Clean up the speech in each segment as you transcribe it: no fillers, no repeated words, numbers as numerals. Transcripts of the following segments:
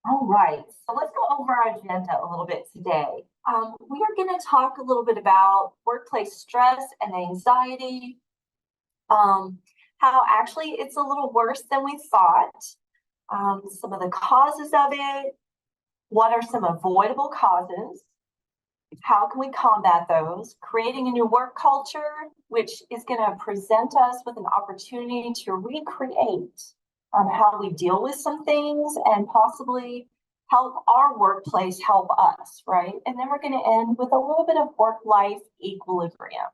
All right, so let's go over our agenda a little bit today. We are going to talk a little bit about workplace stress and anxiety, how actually it's a little worse than we thought, some of the causes of it, what are some avoidable causes, how can we combat those, creating a new work culture, which is going to present us with an opportunity to recreate how we deal with some things and possibly help our workplace help us, right? And then we're going to end with a little bit of work-life equilibrium.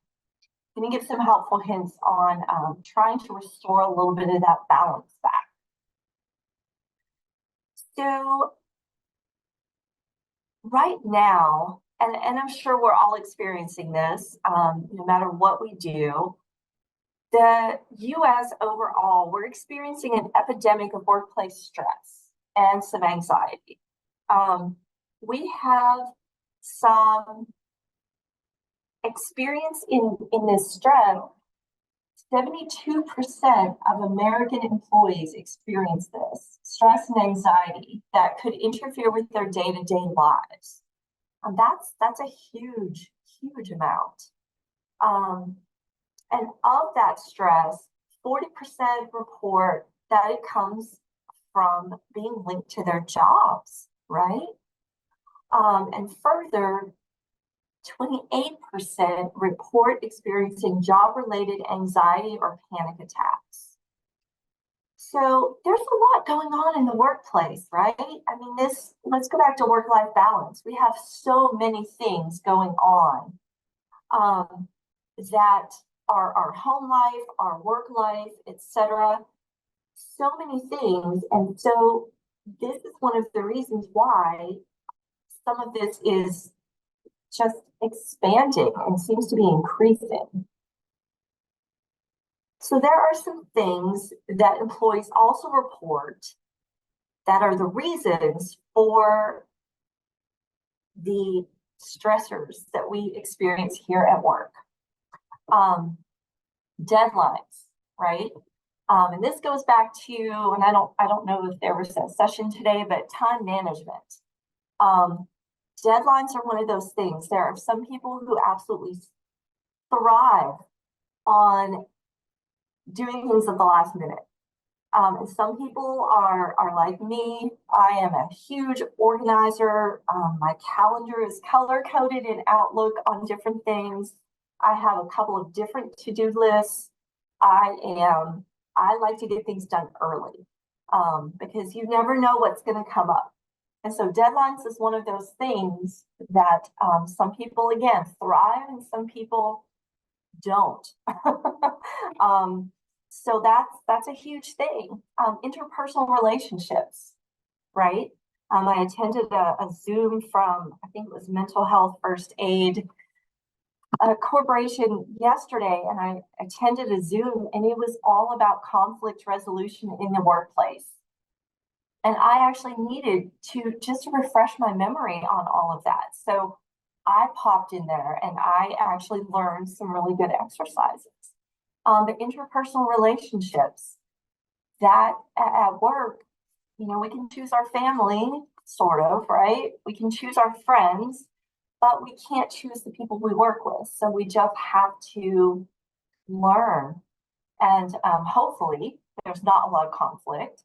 Going to give some helpful hints on trying to restore a little bit of that balance back. So right now, and I'm sure we're all experiencing this, no matter what we do, the US overall, we're experiencing an epidemic of workplace stress and some anxiety. We have some experience in this stress. 72% of American employees experience this stress and anxiety that could interfere with their day-to-day lives. And that's a huge amount. And of that stress, 40% report that it comes from being linked to their jobs, right? And further, 28% report experiencing job-related anxiety or panic attacks. So there's a lot going on in the workplace, right? I mean, let's go back to work-life balance. We have so many things going on that are our home life, our work life, etc. So many things. And so this is one of the reasons why some of this is just expanding and seems to be increasing. So there are some things that employees also report that are the reasons for the stressors that we experience here at work. Deadlines, right? And this goes back to, and I don't know if there was a session today, but time management. Deadlines are one of those things. There are some people who absolutely thrive on doing things at the last minute. And some people are like me. I am a huge organizer. My calendar is color-coded in Outlook on different things. I have a couple of different to-do lists. I like to get things done early because you never know what's going to come up. And so deadlines is one of those things that some people, again, thrive and some people don't. So that's a huge thing. Interpersonal relationships, right? I attended a Zoom from, I think it was Mental Health First Aid, a corporation yesterday, and I attended a Zoom, and it was all about conflict resolution in the workplace. And I actually needed to just refresh my memory on all of that. So I popped in there and I actually learned some really good exercises. The interpersonal relationships that at work, you know, we can choose our family, sort of, right? We can choose our friends, but we can't choose the people we work with. So we just have to learn. And hopefully there's not a lot of conflict,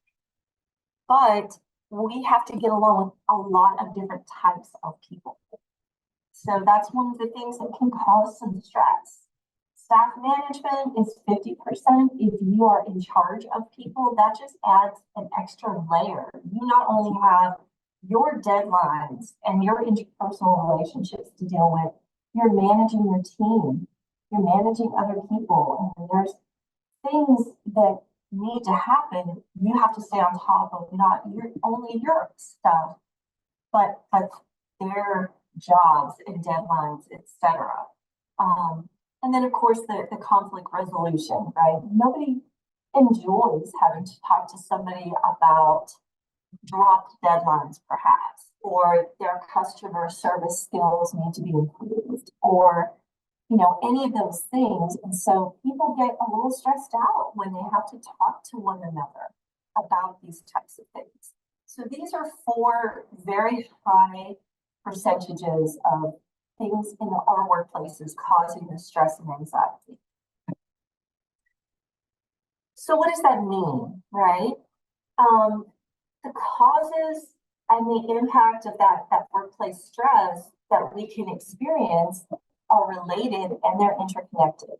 but we have to get along with a lot of different types of people. So that's one of the things that can cause some stress. Staff management is 50%. If you are in charge of people, that just adds an extra layer. You not only have your deadlines and your interpersonal relationships to deal with, you're managing your team, you're managing other people, and there's things that need to happen. You have to stay on top of not only your stuff, but their jobs and deadlines, etc. And then, of course, the conflict resolution, right? Nobody enjoys having to talk to somebody about dropped deadlines, perhaps, or their customer service skills need to be improved, or, you know, any of those things. And so people get a little stressed out when they have to talk to one another about these types of things. So these are four very high percentages of things in our workplaces causing the stress and anxiety. So what does that mean, right? The causes and the impact of that workplace stress that we can experience are related and they're interconnected.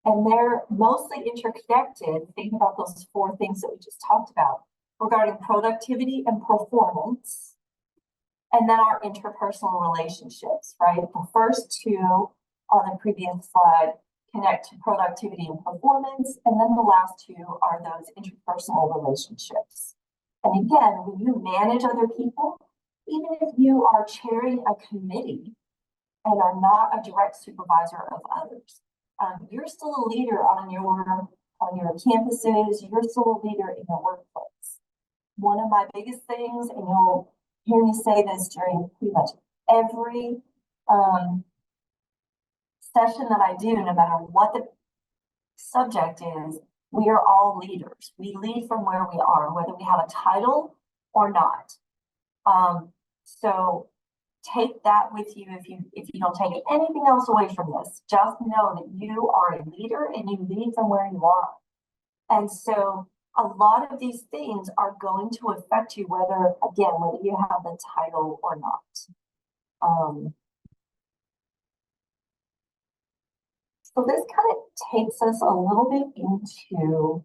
And they're mostly interconnected. Think about those four things that we just talked about regarding productivity and performance, and then our interpersonal relationships, right? The first two on the previous slide connect to productivity and performance, and then the last two are those interpersonal relationships. And again, when you manage other people, even if you are chairing a committee and are not a direct supervisor of others, you're still a leader on your campuses, you're still a leader in your workplace. One of my biggest things, and you'll hear me say this during pretty much every session that I do, no matter what the subject is, we are all leaders. We lead from where we are, whether we have a title or not. So take that with you if you don't take anything else away from this. Just know that you are a leader and you lead from where you are. And so a lot of these things are going to affect you whether you have the title or not. So this kind of takes us a little bit into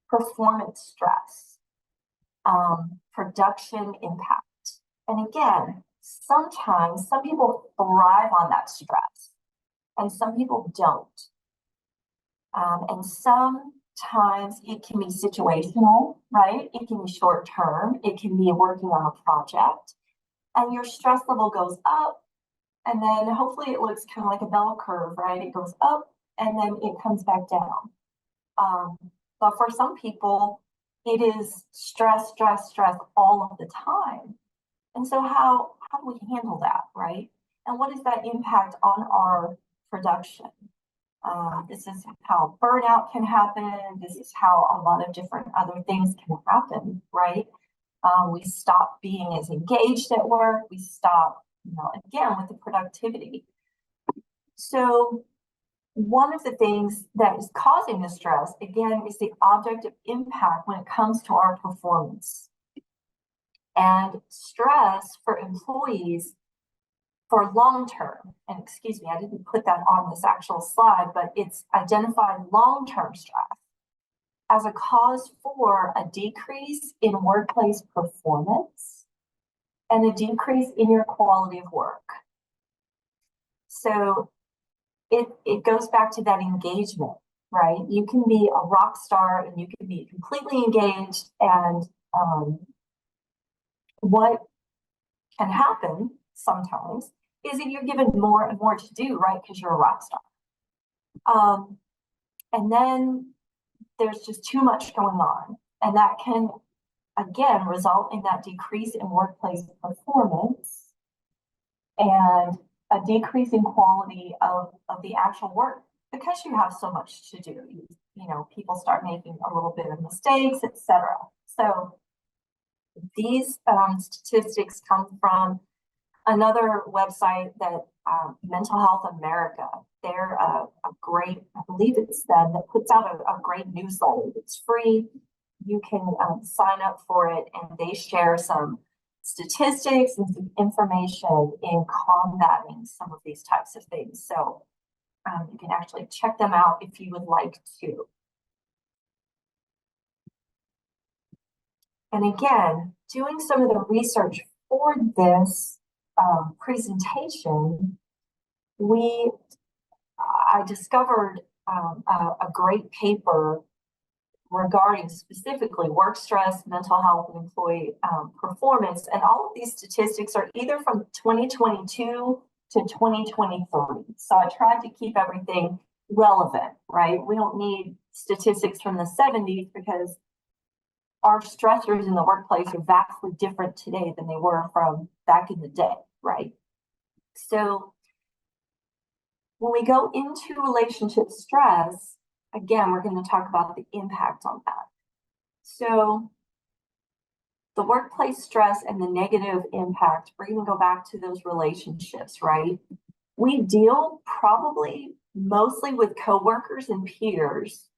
performance stress, production impact. And again, sometimes some people thrive on that stress and some people don't. And sometimes it can be situational, right? It can be short term. It can be working on a project and your stress level goes up and then hopefully it looks kind of like a bell curve, right? It goes up and then it comes back down. But for some people, it is stress, stress, stress all of the time. And so how do we handle that, right? And what is that impact on our production? This is how burnout can happen. This is how a lot of different other things can happen, right? We stop being as engaged at work. We stop, again, with the productivity. So one of the things that is causing the stress, again, is the objective impact when it comes to our performance. And stress for employees for long-term, and excuse me, I didn't put that on this actual slide, but it's identified long-term stress as a cause for a decrease in workplace performance and a decrease in your quality of work. So it goes back to that engagement, right? You can be a rock star and you can be completely engaged, and what can happen sometimes is that you're given more and more to do, right? Because you're a rock star. And then there's just too much going on. And that can, again, result in that decrease in workplace performance and a decrease in quality of the actual work because you have so much to do. People start making a little bit of mistakes, etc. So these statistics come from another website that Mental Health America. They're a great, I believe it's them that puts out a great newsletter. It's free. You can sign up for it, and they share some statistics and some information in combating some of these types of things. So you can actually check them out if you would like to. And again, doing some of the research for this presentation, I discovered a great paper regarding specifically work stress, mental health, and employee performance. And all of these statistics are either from 2022 to 2023. So I tried to keep everything relevant, right? We don't need statistics from the 70s because our stressors in the workplace are vastly different today than they were from back in the day, right? So when we go into relationship stress, again, we're going to talk about the impact on that. So the workplace stress and the negative impact, we're going to go back to those relationships, right? We deal probably mostly with coworkers and peers.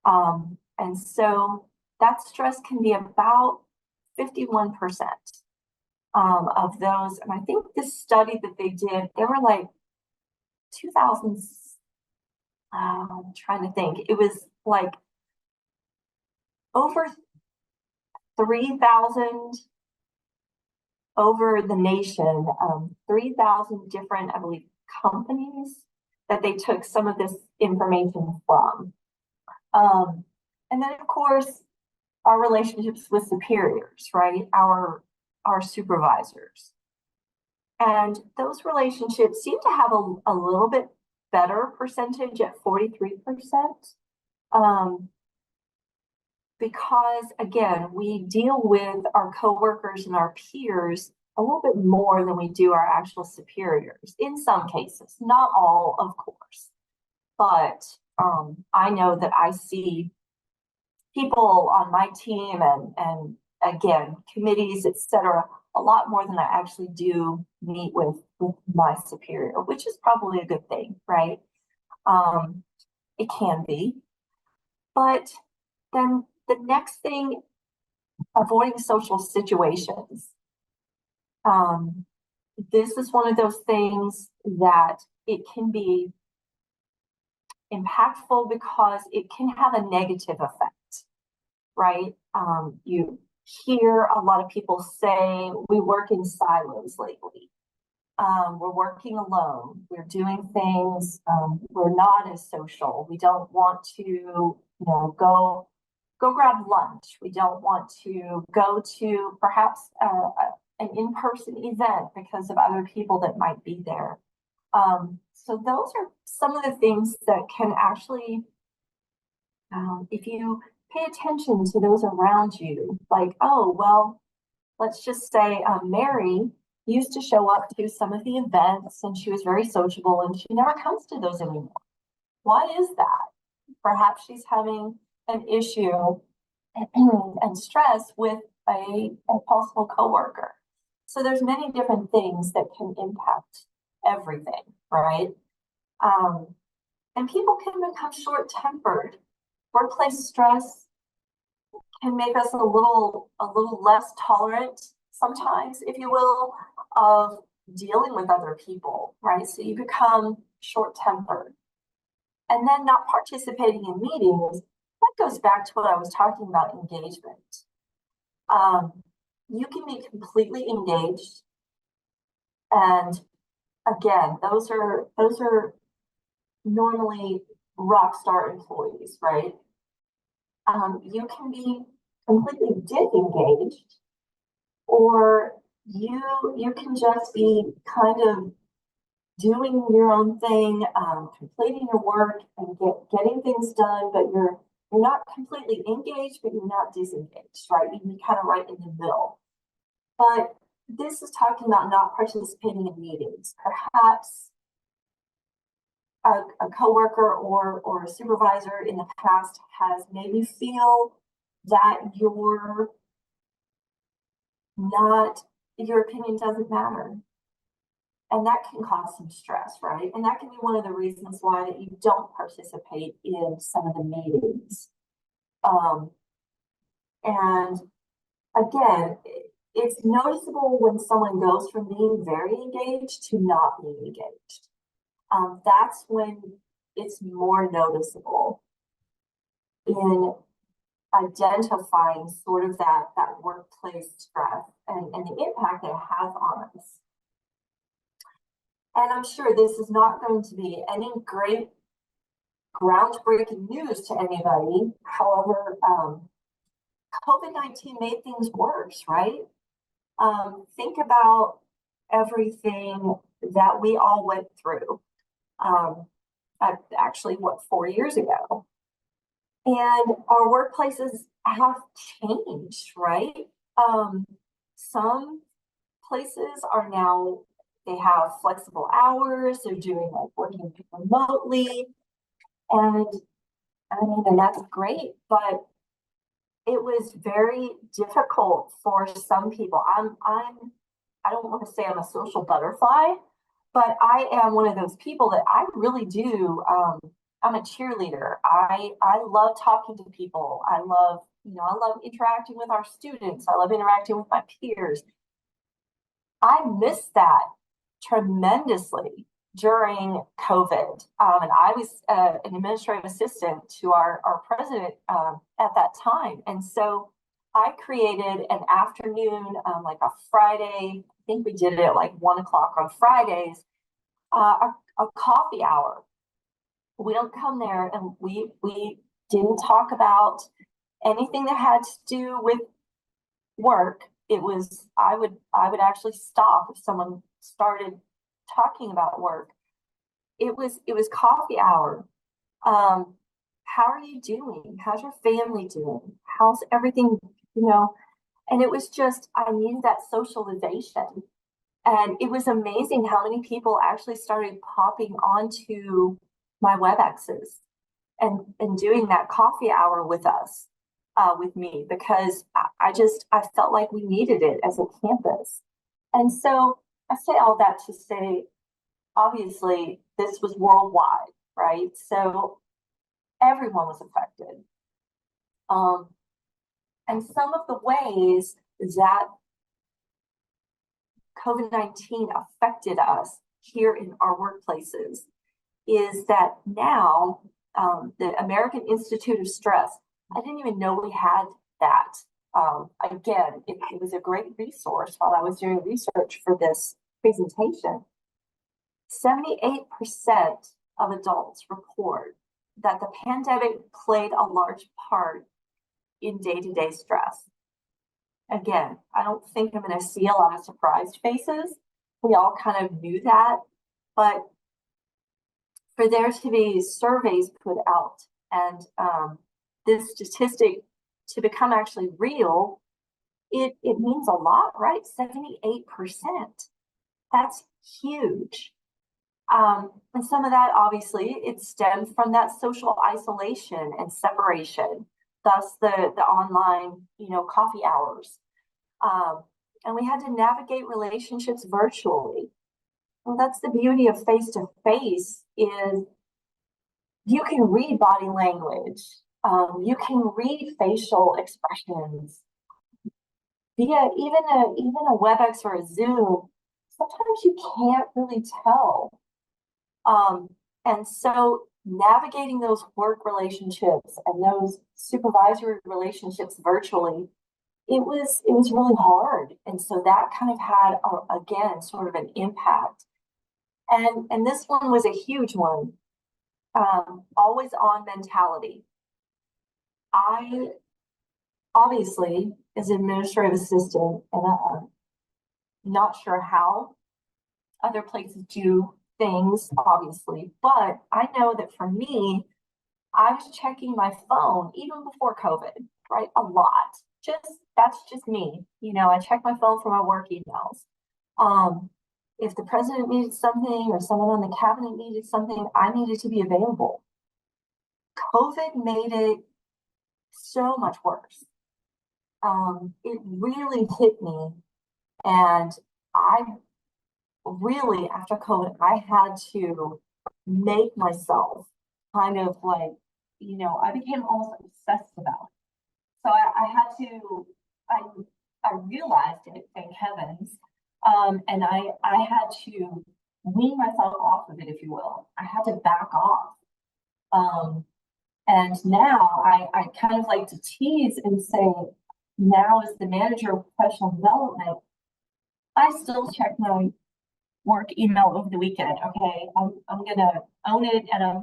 And so that stress can be about 51% of those. And I think this study that they did, there were like 2000, I'm trying to think, it was like over 3,000 over the nation, 3,000 different, I believe, companies that they took some of this information from. And then, of course, our relationships with superiors, right? Our supervisors. And those relationships seem to have a little bit better percentage at 43%. Because again, we deal with our coworkers and our peers a little bit more than we do our actual superiors in some cases, not all, of course. But I know that I see people on my team and again, committees, etc., a lot more than I actually do meet with my superior, which is probably a good thing, right? It can be. But then the next thing, avoiding social situations. This is one of those things that it can be impactful because it can have a negative effect, right? You hear a lot of people say, we work in silos lately. We're working alone. We're doing things. We're not as social. We don't want to, go grab lunch. We don't want to go to perhaps an in-person event because of other people that might be there. So those are some of the things that can actually, if you pay attention to those around you, like, oh, well, let's just say Mary used to show up to some of the events and she was very sociable and she never comes to those anymore. Why is that? Perhaps she's having an issue and stress with a possible coworker. So there's many different things that can impact everything, right? And people can become short-tempered. Workplace stress can make us a little less tolerant sometimes, if you will, of dealing with other people, right? So you become short-tempered. And then not participating in meetings, that goes back to what I was talking about, engagement. You can be completely engaged. And again, those are normally rock star employees, right? You can be completely disengaged, or you can just be kind of doing your own thing, completing your work and getting things done, but you're not completely engaged, but you're not disengaged, right? You can be kind of right in the middle. But this is talking about not participating in meetings. Perhaps a coworker or a supervisor in the past has made you feel that your opinion doesn't matter. And that can cause some stress, right? And that can be one of the reasons why you don't participate in some of the meetings. And again, it's noticeable when someone goes from being very engaged to not being engaged. That's when it's more noticeable in identifying sort of that workplace stress and the impact it has on us. And I'm sure this is not going to be any great groundbreaking news to anybody. However, COVID-19 made things worse, right? Think about everything that we all went through. Actually, 4 years ago? And our workplaces have changed, right? Some places are now, they have flexible hours, they're doing like working remotely. And I mean, and that's great, but it it was very difficult for some people. I don't want to say I'm a social butterfly, but I am one of those people that I really do. I'm a cheerleader. I love talking to people. I love interacting with our students. I love interacting with my peers. I miss that tremendously during COVID. And I was an administrative assistant to our president at that time. And so I created an afternoon, like a Friday, I think we did it at like 1 o'clock on Fridays, a coffee hour. We don't come there and we didn't talk about anything that had to do with work. It was I would actually stop if someone started talking about work. It was coffee hour. How are you doing? How's your family doing? How's everything, you know? And it was just I needed that socialization. And it was amazing how many people actually started popping onto my WebExes and doing that coffee hour with us, with me, because I felt like we needed it as a campus. And so I say all that to say, obviously, this was worldwide, right? So everyone was affected. Um, and some of the ways that COVID-19 affected us here in our workplaces is that now the American Institute of Stress, I didn't even know we had that. Again, it was a great resource while I was doing research for this presentation. 78% of adults report that the pandemic played a large part in day-to-day stress. Again, I don't think I'm going to see a lot of surprised faces. We all kind of knew that, but for there to be surveys put out and this statistic to become actually real, it means a lot, right? 78%. That's huge. And some of that, obviously, it stemmed from that social isolation and separation, thus the online, coffee hours. And we had to navigate relationships virtually. Well, that's the beauty of face-to-face is you can read body language. You can read facial expressions via even a WebEx or a Zoom. Sometimes you can't really tell. And so navigating those work relationships and those supervisory relationships virtually, it was really hard. And so that kind of had, again, sort of an impact. And this one was a huge one. Always on mentality. I obviously, as an administrative assistant, and I'm not sure how other places do things, obviously, but I know that for me, I was checking my phone even before COVID, right? A lot. That's just me. I check my phone for my work emails. If the president needed something or someone on the cabinet needed something, I needed to be available. COVID made it so much worse. It really hit me. And I really, after COVID, I had to make myself kind of like, I became almost obsessed about it. So I had to, I realized it, thank heavens. And I had to wean myself off of it, if you will. I had to back off. And now I kind of like to tease and say, now as the manager of professional development, I still check my work email over the weekend. Okay, I'm gonna own it, and I'm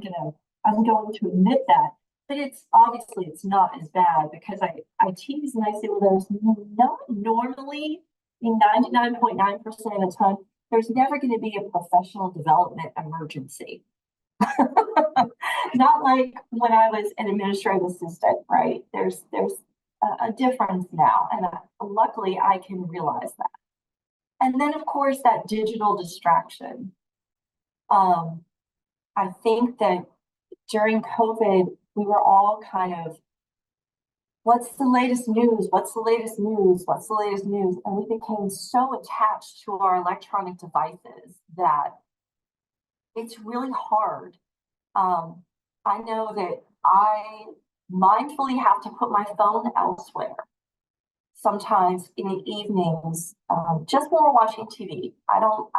going to admit that. But it's not as bad because I tease and I say, well, there's not normally in 99.9% of the time, there's never going to be a professional development emergency. Not like when I was an administrative assistant, right? There's a difference now, and luckily I can realize that. And then, of course, that digital distraction. I think that during COVID, we were all kind of what's the latest news? What's the latest news? What's the latest news? And we became so attached to our electronic devices that it's really hard. Um, I know that I mindfully have to put my phone elsewhere sometimes in the evenings, just when we're watching TV. I don't,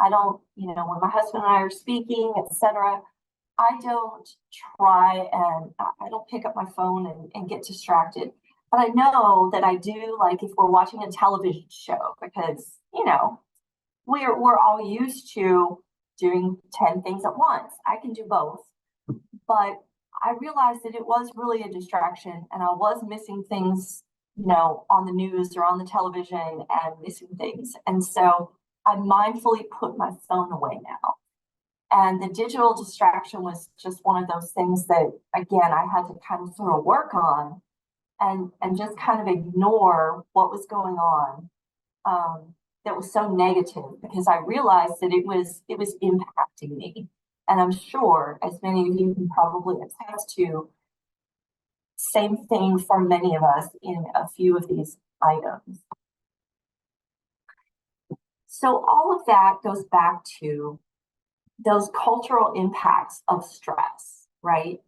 when my husband and I are speaking, etc. I don't try and I don't pick up my phone and get distracted. But I know that I do, like if we're watching a television show, because, we're all used to doing 10 things at once. I can do both. But I realized that it was really a distraction and I was missing things, on the news or on the television and missing things. And so I mindfully put my phone away now. And the digital distraction was just one of those things that, again, I had to kind of sort of work on and just kind of ignore what was going on, that was so negative, because I realized that it was impacting me. And I'm sure, as many of you can probably attest to, same thing for many of us in a few of these items. So all of that goes back to those cultural impacts of stress, right?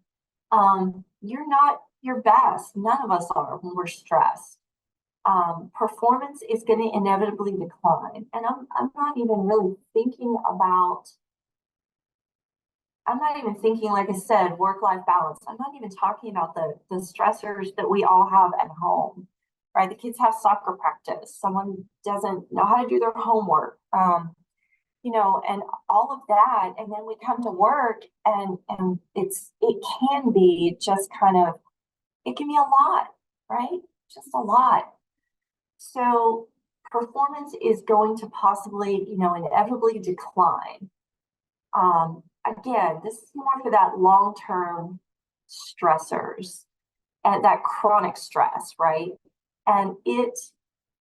You're not your best. None of us are when we're stressed. Performance is going to inevitably decline. And I'm not even really thinking about, I'm not even thinking, like I said, work-life balance. I'm not even talking about the stressors that we all have at home, right? The kids have soccer practice. Someone doesn't know how to do their homework, and all of that. And then we come to work and it can be just kind of, it can be a lot, right? Just a lot. So performance is going to possibly, inevitably decline. Again, this is more for that long-term stressors and that chronic stress, right? And it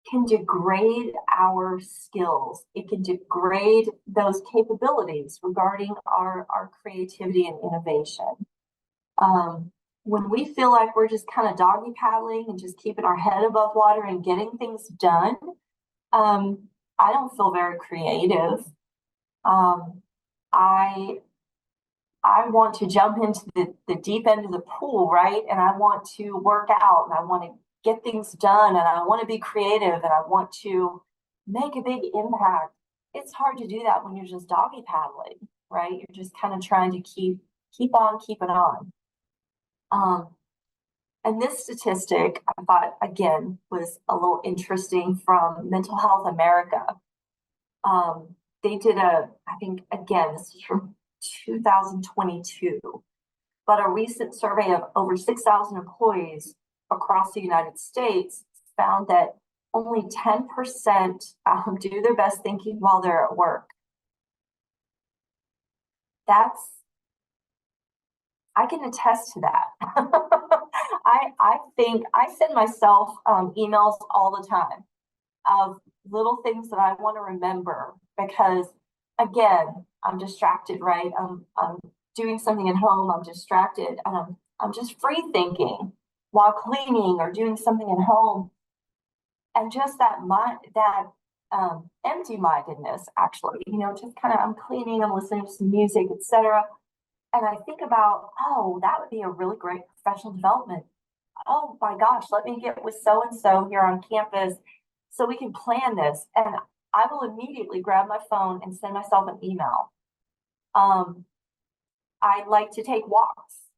can degrade our skills. It can degrade those capabilities regarding our creativity and innovation. When we feel like we're just kind of doggy paddling and just keeping our head above water and getting things done, I don't feel very creative. I want to jump into the deep end of the pool, right? And I want to work out and I want to get things done and I want to be creative and I want to make a big impact. It's hard to do that when you're just doggy paddling, right? You're just kind of trying to keep on keeping on. And this statistic I thought, again, was a little interesting from Mental Health America. They did I think, again, this is from 2022, but a recent survey of over 6,000 employees across the United States found that only 10% do their best thinking while they're at work. I can attest to that. I think I send myself emails all the time of little things that I want to remember because, again, I'm distracted, right? I'm doing something at home, I'm distracted, and I'm just free thinking while cleaning or doing something at home. And just that empty-mindedness, actually, just kind of I'm cleaning, I'm listening to some music, etc. And I think about, oh, that would be a really great professional development. Oh my gosh, let me get with so and so here on campus so we can plan this. And I will immediately grab my phone and send myself an email. I like to take walks.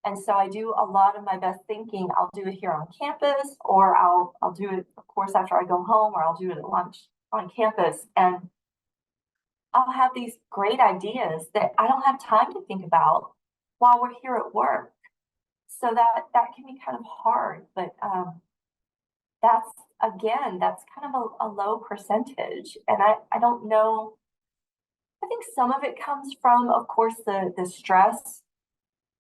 And so I do a lot of my best thinking. I'll do it here on campus, or I'll do it, of course, after I go home, or I'll do it at lunch on campus. And I'll have these great ideas that I don't have time to think about while we're here at work. So that can be kind of hard, but that's kind of a low percentage. And I don't know. I think some of it comes from, of course, the stress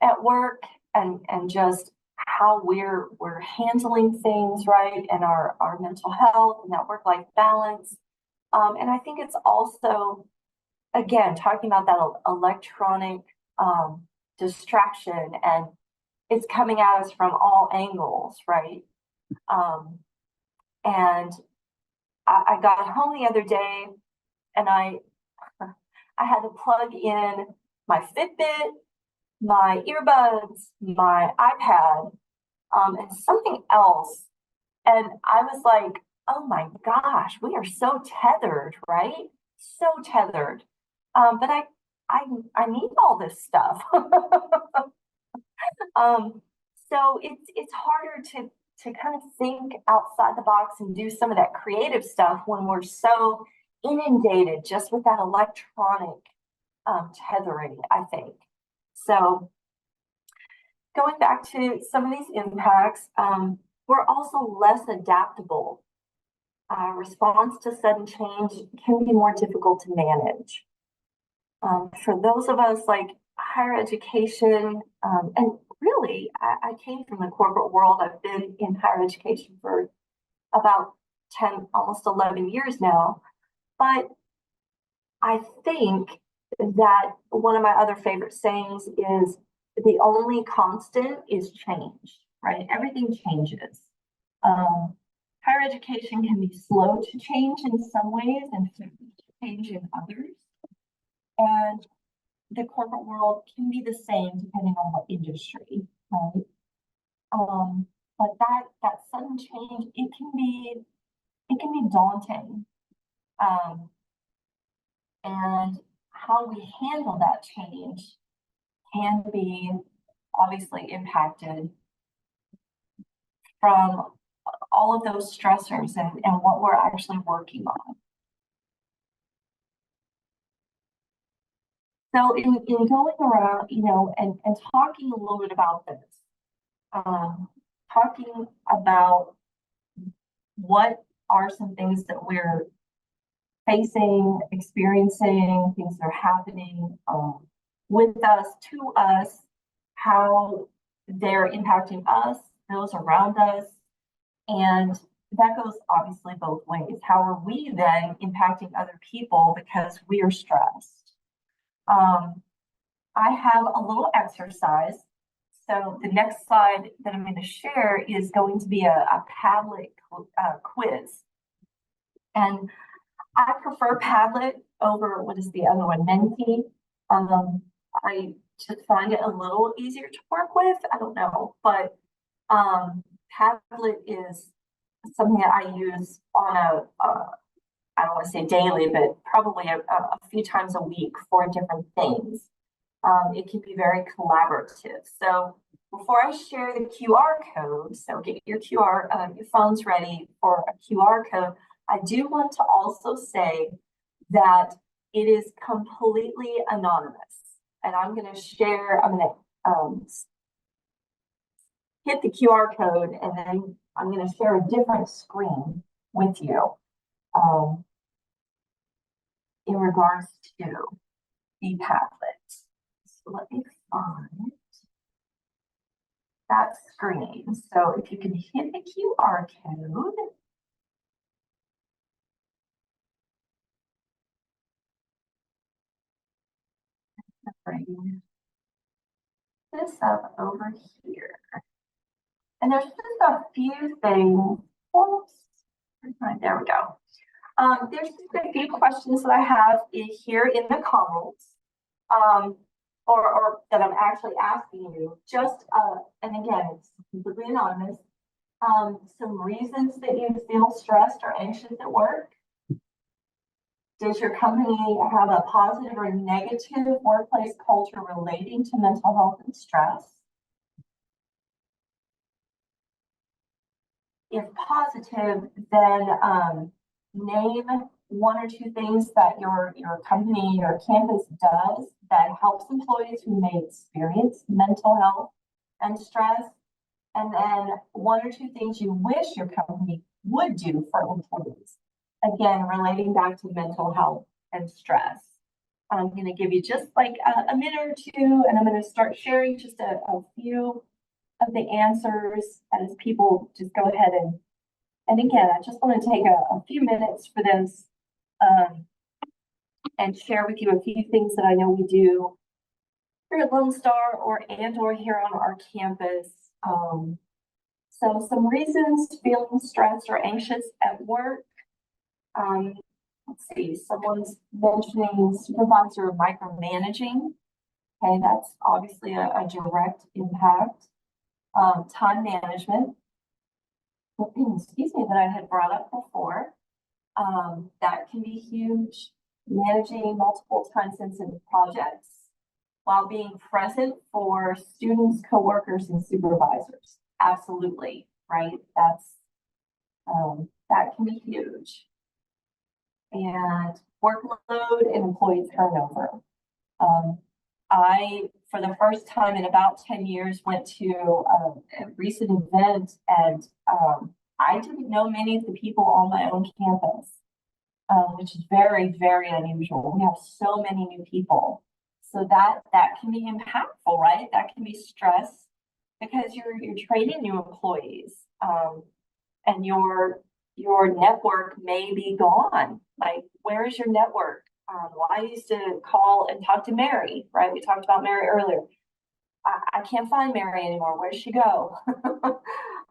at work and just how we're handling things, right? And our mental health and that work-life balance. And I think it's also, again, talking about that electronic distraction, and it's coming at us from all angles, right? And I got home the other day and I had to plug in my Fitbit, my earbuds, my iPad, and something else. And I was like, oh my gosh, we are so tethered, right? So tethered. But I need all this stuff. Um, so it's harder to kind of think outside the box and do some of that creative stuff when we're so inundated just with that electronic tethering, I think. So going back to some of these impacts, we're also less adaptable. Response to sudden change can be more difficult to manage. For those of us like higher education, and really, I came from the corporate world. I've been in higher education for about 10, almost 11 years now. But I think that one of my other favorite sayings is the only constant is change, right? Everything changes. Higher education can be slow to change in some ways and to change in others. And the corporate world can be the same depending on what industry, right? But that sudden change, it can be daunting. And how we handle that change can be obviously impacted from all of those stressors and what we're actually working on. So in going around, and talking a little bit about this, talking about what are some things that we're facing, experiencing, things that are happening with us, to us, how they're impacting us, those around us. And that goes obviously both ways. How are we then impacting other people because we are stressed? I have a little exercise. So the next slide that I'm going to share is going to be a Padlet quiz. And I prefer Padlet over, what is the other one, Menti. I just find it a little easier to work with. I don't know, but Padlet is something that I use on I don't want to say daily, but probably a few times a week for different things. It can be very collaborative. So before I share the QR code, so get your your phones ready for a QR code. I do want to also say that it is completely anonymous. And I'm going to share, I'm going to hit the QR code, and then I'm going to share a different screen with you in regards to the Padlet. So let me find that screen. So if you can hit the QR code. Bring this up over here. And there's just a few things. Oops. Right, there we go. There's just a few questions that I have here in the comments, or that I'm actually asking you. Just and again, it's completely anonymous. Some reasons that you feel stressed or anxious at work. Does your company have a positive or negative workplace culture relating to mental health and stress? If positive, then name one or two things that your company, your campus does that helps employees who may experience mental health and stress. And then one or two things you wish your company would do for employees. Again, relating back to mental health and stress. I'm going to give you just like a minute or two, and I'm going to start sharing just a few of the answers as people just go ahead and again, I just want to take a few minutes for this and share with you a few things that I know we do here at Lone Star or here on our campus. So some reasons feeling stressed or anxious at work. Let's see, someone's mentioning supervisor micromanaging. Okay, that's obviously a direct impact. Time management, excuse me, that I had brought up before. That can be huge. Managing multiple time-sensitive projects while being present for students, coworkers, and supervisors. Absolutely, right? That can be huge. And workload and employee turnover. I, for the first time in about 10 years, went to a recent event, and I didn't know many of the people on my own campus, which is very, very unusual. We have so many new people. So that can be impactful, right? That can be stress because you're training new employees, and your network may be gone. Like, where is your network? Well, I used to call and talk to Mary, right? We talked about Mary earlier. I can't find Mary anymore. Where'd she go?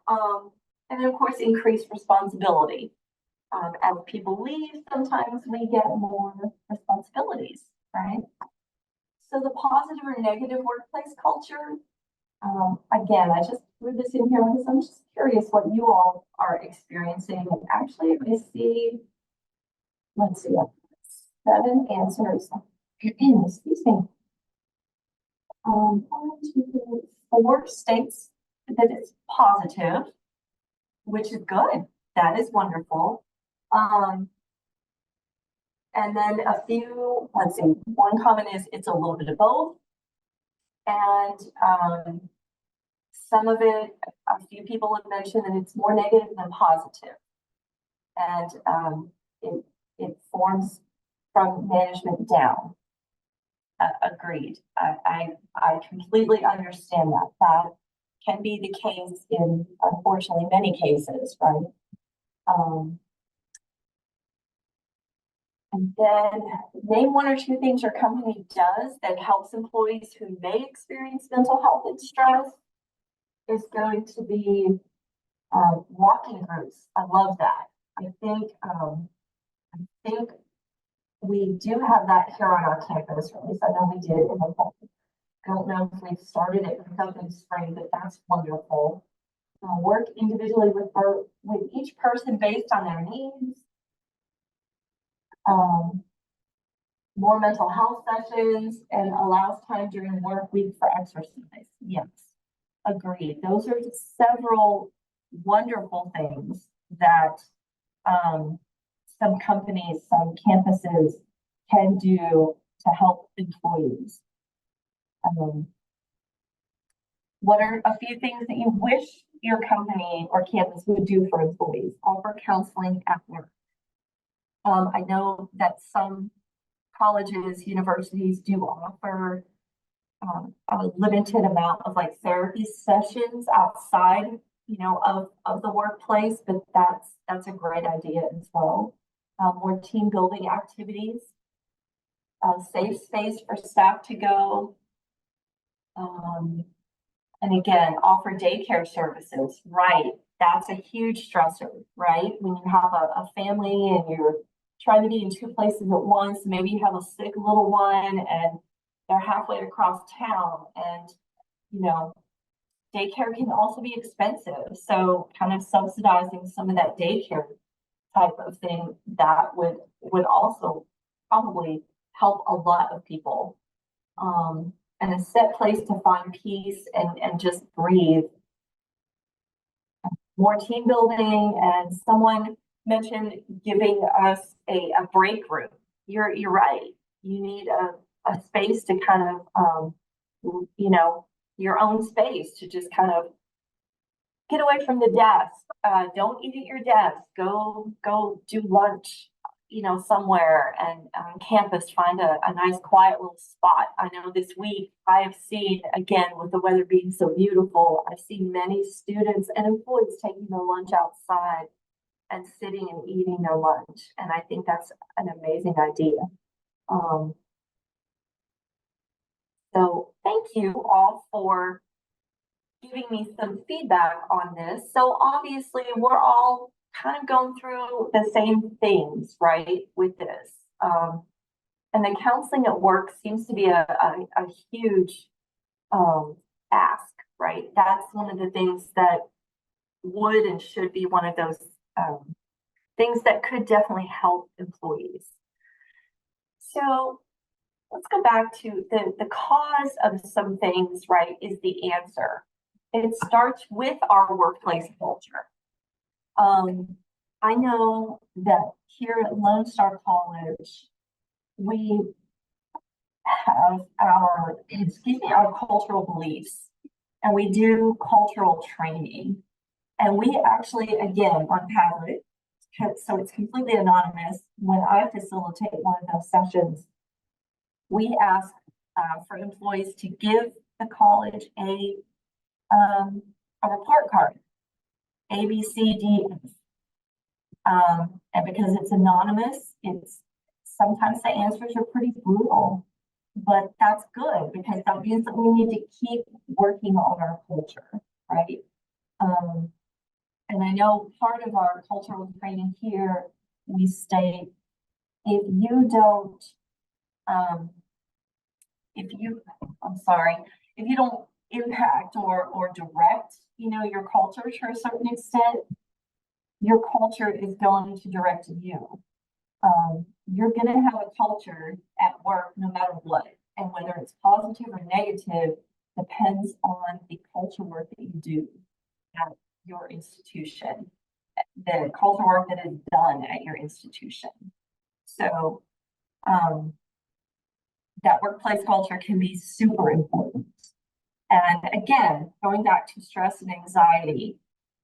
And then, of course, increased responsibility. As people leave, sometimes we get more responsibilities, right? So the positive or negative workplace culture, again, I just threw this in here because I'm just curious what you all are experiencing. And actually, I see, let's see, 7 answers. Excuse me. 1, 2, 4 states that it's positive, which is good. That is wonderful. And then a few, let's see, one comment is it's a little bit of both. And some of it, a few people have mentioned that it's more negative than positive. And it forms from management down. Agreed. I completely understand that. That can be the case in, unfortunately, many cases, right? And then name 1 or 2 things your company does that helps employees who may experience mental health and stress. Is going to be walking groups. I love that. I think we do have that here on our campus, or at least I know we did in the fall. I don't know if we've started it back up in spring, but that's wonderful. Work individually with each person based on their needs. More mental health sessions, and allows time during work week for exercise. Yes, agreed. Those are several wonderful things that some companies, some campuses can do to help employees. What are a few things that you wish your company or campus would do for employees? Offer counseling at work. I know that some colleges, universities do offer a limited amount of like therapy sessions outside, of the workplace, but that's a great idea as well. More team building activities, safe space for staff to go. And again, offer daycare services, right? That's a huge stressor, right? When you have a family and you're trying to be in 2 places at once, maybe you have a sick little one and they're halfway across town, and daycare can also be expensive. So kind of subsidizing some of that daycare type of thing, that would also probably help a lot of people. And a set place to find peace and just breathe. More team building, and someone mentioned giving us a break room. You're right. You need a space to kind of, your own space to just kind of get away from the desk. Don't eat at your desk. Go do lunch, somewhere, and on campus find a nice quiet little spot. I know this week I have seen, again, with the weather being so beautiful, I've seen many students and employees taking their lunch outside and sitting and eating their lunch. And I think that's an amazing idea. So thank you all for giving me some feedback on this. So obviously we're all kind of going through the same things, right, with this. And the counseling at work seems to be a huge ask, right? That's one of the things that would and should be one of those things that could definitely help employees. So let's go back to the cause of some things, right, is the answer. It starts with our workplace culture. I know that here at Lone Star College, we have our cultural beliefs, and we do cultural training. And we actually, again, on Padlet, so it's completely anonymous. When I facilitate one of those sessions, we ask for employees to give the college a report card, A, B, C, D, F. And because it's anonymous, it's sometimes the answers are pretty brutal, but that's good because that means that we need to keep working on our culture, right? And I know part of our cultural training here, we state, if you don't, if you don't impact or direct, your culture to a certain extent, your culture is going to direct you. You're going to have a culture at work no matter what, and whether it's positive or negative depends on the culture work that you do at your institution, the culture work that is done at your institution. So that workplace culture can be super important. And again, going back to stress and anxiety,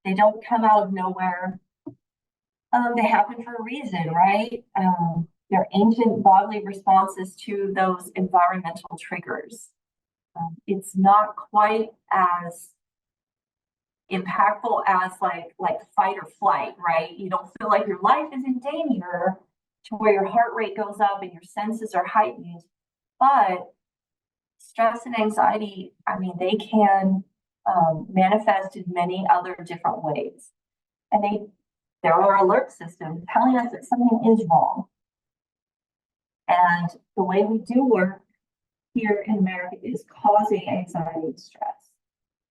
they don't come out of nowhere. They happen for a reason, right? They're ancient bodily responses to those environmental triggers. It's not quite as impactful as like fight or flight, right? You don't feel like your life is in danger to where your heart rate goes up and your senses are heightened. But stress and anxiety, I mean, they can manifest in many other different ways. And there are alert systems telling us that something is wrong. And the way we do work here in America is causing anxiety and stress.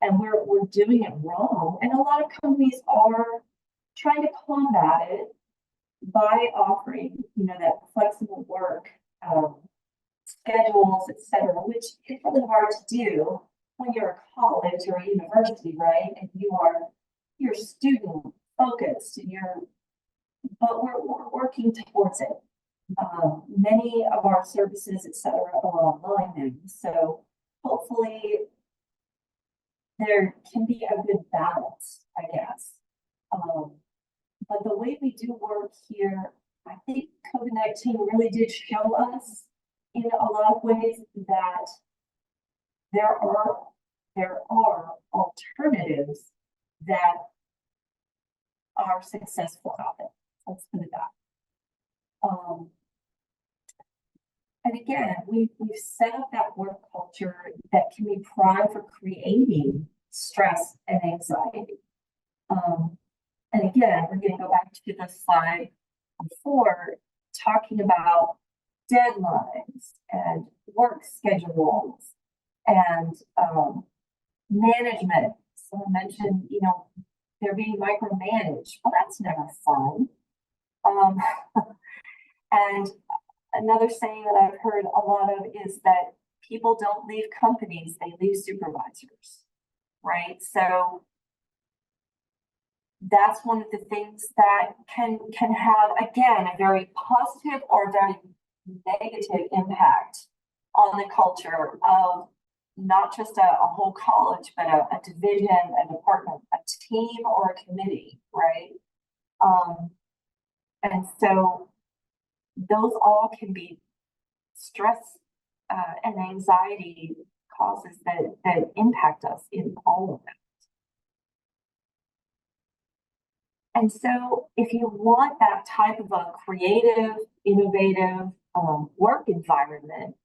And we're doing it wrong. And a lot of companies are trying to combat it by offering, that flexible work schedules, etc., which is really hard to do when you're a college or a university, right? And you're student focused, but we're working towards it. Many of our services, etc., are online now, so hopefully there can be a good balance, I guess. But the way we do work here, I think COVID-19 really did show us in a lot of ways that there are alternatives that are successful out there. Let's put it that. And again, we've set up that work culture that can be primed for creating stress and anxiety. And again, we're going to go back to the slide before, talking about deadlines and work schedules and management. Someone mentioned, they're being micromanaged. Well, that's never fun. And another saying that I've heard a lot of is that people don't leave companies, they leave supervisors, right? So that's one of the things that can have, again, a very positive or very negative impact on the culture of not just a whole college, but a division, a department, a team, or a committee, right? And so those all can be stress and anxiety causes that impact us in all of that. And so if you want that type of a creative, innovative work environment,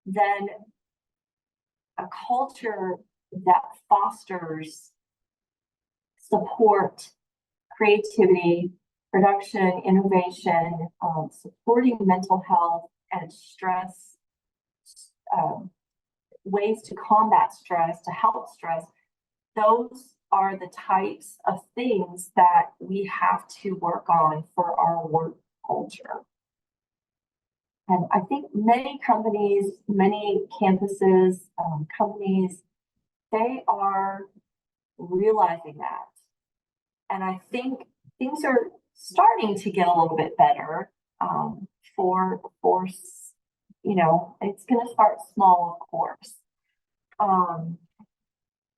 then a culture that fosters support, creativity, production, innovation, supporting mental health and stress, ways to combat stress, to help stress. Those are the types of things that we have to work on for our work culture. And I think many companies, many campuses, companies, they are realizing that. And I think things are starting to get a little bit better for it's going to start small, of course.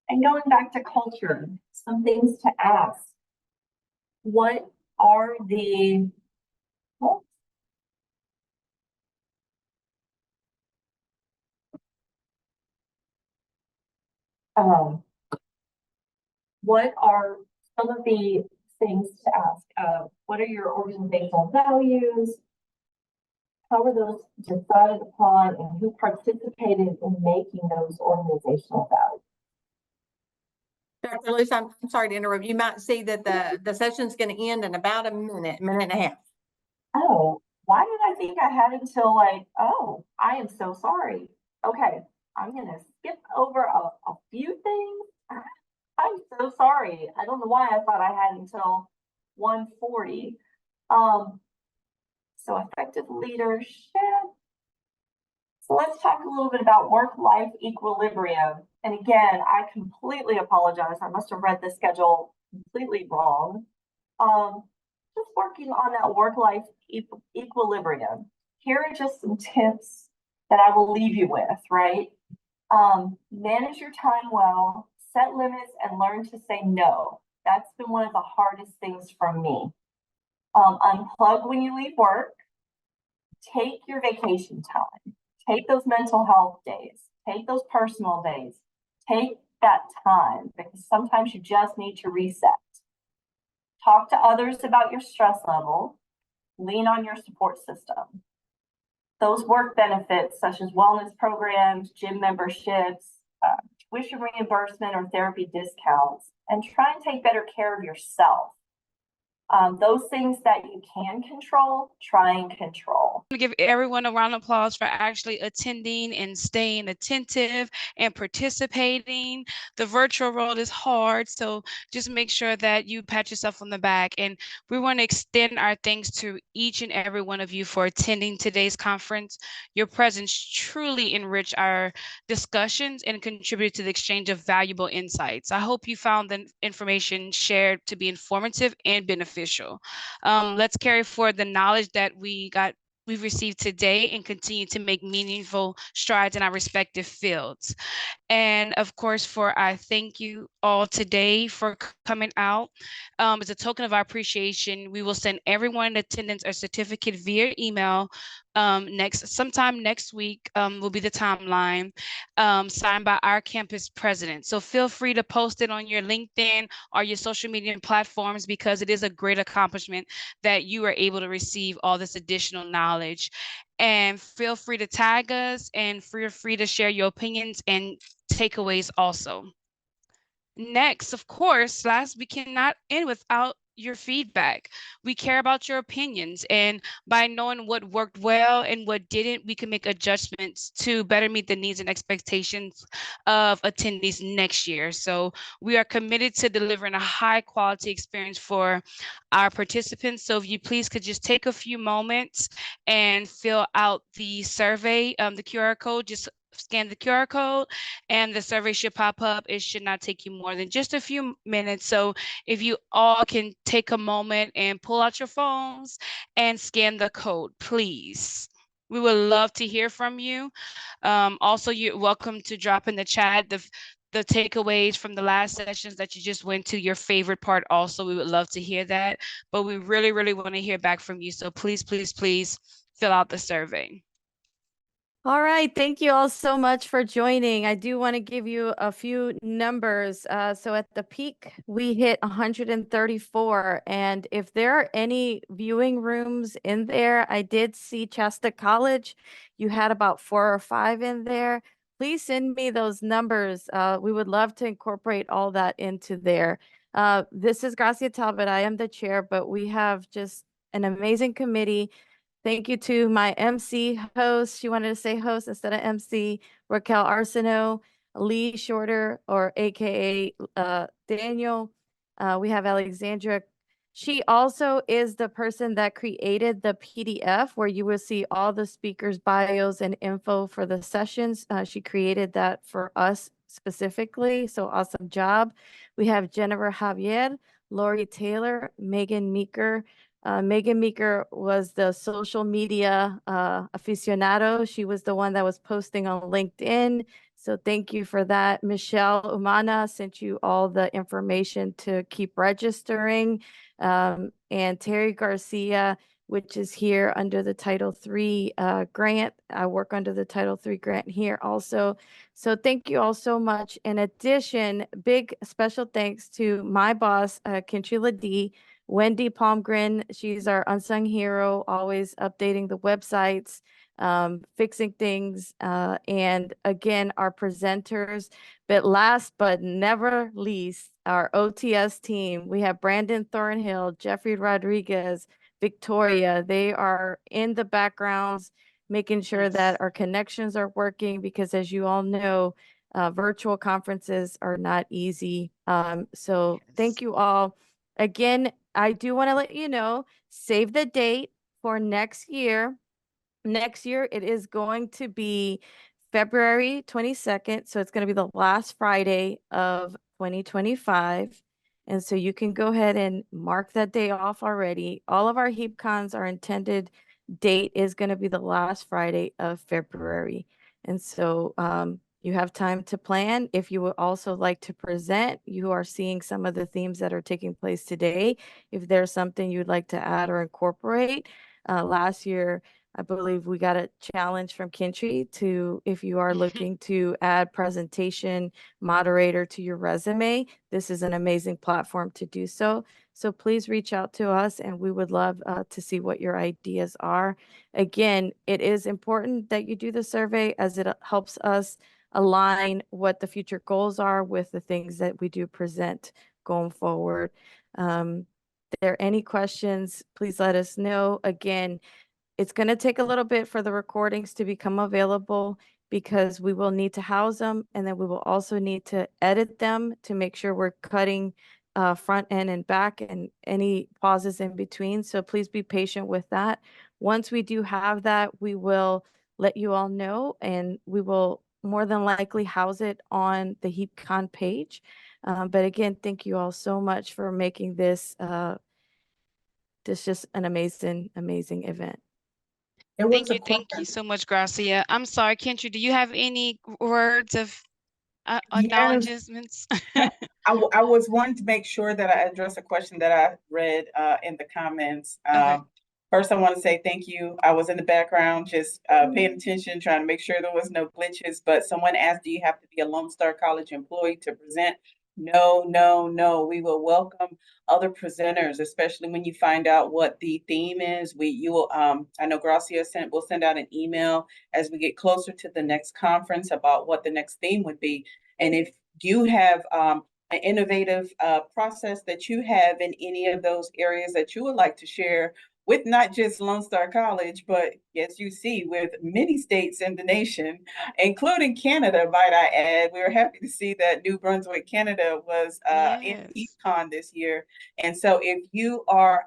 And going back to culture, some things to ask. What are the what are some of the things to ask? What are your organizational values? How were those decided upon, and who participated in making those organizational values? Dr. Luce, I'm sorry to interrupt. You might see that the session's going to end in about a minute and a half. Oh, why did I think I had until oh, I am so sorry. Okay, I'm going to skip over a few things. I'm so sorry. I don't know why I thought I had until 1:40. So effective leadership. So let's talk a little bit about work-life equilibrium. And again, I completely apologize. I must have read the schedule completely wrong. Just working on that work-life equilibrium. Here are just some tips that I will leave you with, right? Manage your time well, set limits, and learn to say no. That's been one of the hardest things for me. Unplug when you leave work. Take your vacation time. Take those mental health days. Take those personal days. Take that time, because sometimes you just need to reset. Talk to others about your stress level. Lean on your support system. Those work benefits, such as wellness programs, gym memberships, tuition reimbursement, or therapy discounts, and try and take better care of yourself. Those things that you can control, try and control. To give everyone a round of applause for actually attending and staying attentive and participating. The virtual world is hard, so just make sure that you pat yourself on the back. And we want to extend our thanks to each and every one of you for attending today's conference. Your presence truly enriched our discussions and contributed to the exchange of valuable insights. I hope you found the information shared to be informative and beneficial. Let's carry forward the knowledge that we've received today and continue to make meaningful strides in our respective fields. And of course, I thank you all today for coming out. As a token of our appreciation, we will send everyone in attendance a certificate via email sometime next week will be the timeline, signed by our campus president. So feel free to post it on your LinkedIn or your social media platforms, because it is a great accomplishment that you are able to receive all this additional knowledge. And feel free to tag us, and feel free to share your opinions and takeaways also. Next, of course, last, we cannot end without your feedback. We care about your opinions, and by knowing what worked well and what didn't, we can make adjustments to better meet the needs and expectations of attendees next year. So we are committed to delivering a high quality experience for our participants. So if you please could just take a few moments and fill out the survey, the QR code, just scan the QR code and the survey should pop up. It should not take you more than just a few minutes. So if you all can take a moment and pull out your phones and scan the code, please. We would love to hear from you. Also, you're welcome to drop in the chat the takeaways from the last sessions that you just went to, your favorite part also. We would love to hear that, but we really, really want to hear back from you. So please, please, please fill out the survey. All right. Thank you all so much for joining. I do want to give you a few numbers. So at the peak, we hit 134. And if there are any viewing rooms in there, I did see Chester College. You had about 4 or 5 in there. please send me those numbers. We would love to incorporate all that into there. This is Gracia Talbot. I am the chair, but we have just an amazing committee. Thank you to my MC host. She wanted to say host instead of MC, Raquel Arsenault, Lee Shorter, or AKA Daniel. We have Alexandra. She also is the person that created the PDF where you will see all the speakers' bios and info for the sessions. She created that for us specifically, so awesome job. We have Jennifer Javier, Lori Taylor, Megan Meeker. Megan Meeker was the social media aficionado. She was the one that was posting on LinkedIn. So thank you for that. Michelle Umana sent you all the information to keep registering. And Terry Garcia, which is here under the Title III grant. I work under the Title III grant here also. So thank you all so much. In addition, big special thanks to my boss, Kintry Ladie, Wendy Palmgren. She's our unsung hero, always updating the websites, fixing things, and again, our presenters. But last but never least, our OTS team. We have Brandon Thornhill, Jeffrey Rodriguez, Victoria. They are in the backgrounds, making sure that our connections are working because as you all know, virtual conferences are not easy. So thank you all. Again, I do want to let you know, save the date for next year. Next year, it is going to be February 22nd. So it's going to be the last Friday of 2025. And so you can go ahead and mark that day off already. All of our HeapCons, our intended date is going to be the last Friday of February. And so you have time to plan. If you would also like to present, you are seeing some of the themes that are taking place today. If there's something you'd like to add or incorporate, last year, I believe we got a challenge from Kintry to, if you are looking to add presentation moderator to your resume, this is an amazing platform to do so. So please reach out to us and we would love to see what your ideas are. Again, it is important that you do the survey as it helps us align what the future goals are with the things that we do present going forward. If there are any questions, please let us know. Again, it's going to take a little bit for the recordings to become available because we will need to house them and then we will also need to edit them to make sure we're cutting front end and back and any pauses in between. So please be patient with that. Once we do have that, we will let you all know and we will more than likely house it on the HeapCon page. But again, thank you all so much for making this just an amazing, amazing event. Thank you so much, Gracia. I'm sorry, Kintry, do you have any words of acknowledgements? I was wanting to make sure that I address a question that I read in the comments. Okay. First, I want to say thank you. I was in the background just paying attention, trying to make sure there was no glitches, but someone asked, do you have to be a Lone Star College employee to present? No, no, no. We will welcome other presenters, especially when you find out what the theme is. I know Gracia will send out an email as we get closer to the next conference about what the next theme would be. And if you have an innovative process that you have in any of those areas that you would like to share with not just Lone Star College, but as you see, with many states in the nation, including Canada, might I add. We were happy to see that New Brunswick, Canada was in HeapCon this year. And so if you are,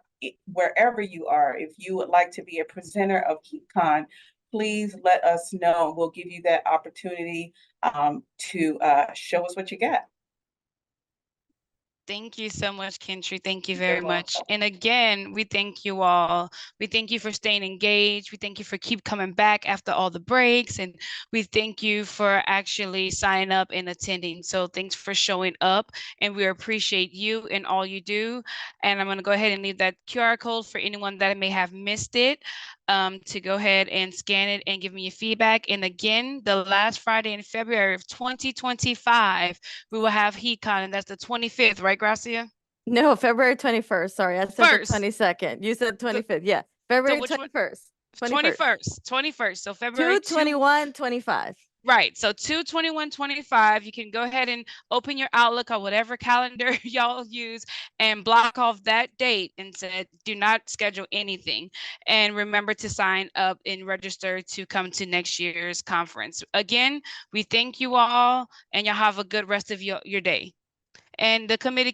wherever you are, if you would like to be a presenter of HeapCon, please let us know. We'll give you that opportunity to show us what you got. Thank you so much, Kintry. Thank you very much. And again, we thank you all. We thank you for staying engaged. We thank you for keep coming back after all the breaks. And we thank you for actually signing up and attending. So thanks for showing up. And we appreciate you and all you do. And I'm going to go ahead and leave that QR code for anyone that may have missed it to go ahead and scan it and give me your feedback. And again, the last Friday in February of 2025, we will have HeapCon, and that's the 25th, right, Gracia? No, February 21st. Sorry, I said First. the 22nd. You said 25th. Yeah, February which one? 21st. 21st. So February 2/21/25. Right. So 2/21/25, you can go ahead and open your Outlook or whatever calendar y'all use and block off that date and said, do not schedule anything. And remember to sign up and register to come to next year's conference. Again, we thank you all and y'all have a good rest of your day. And the committee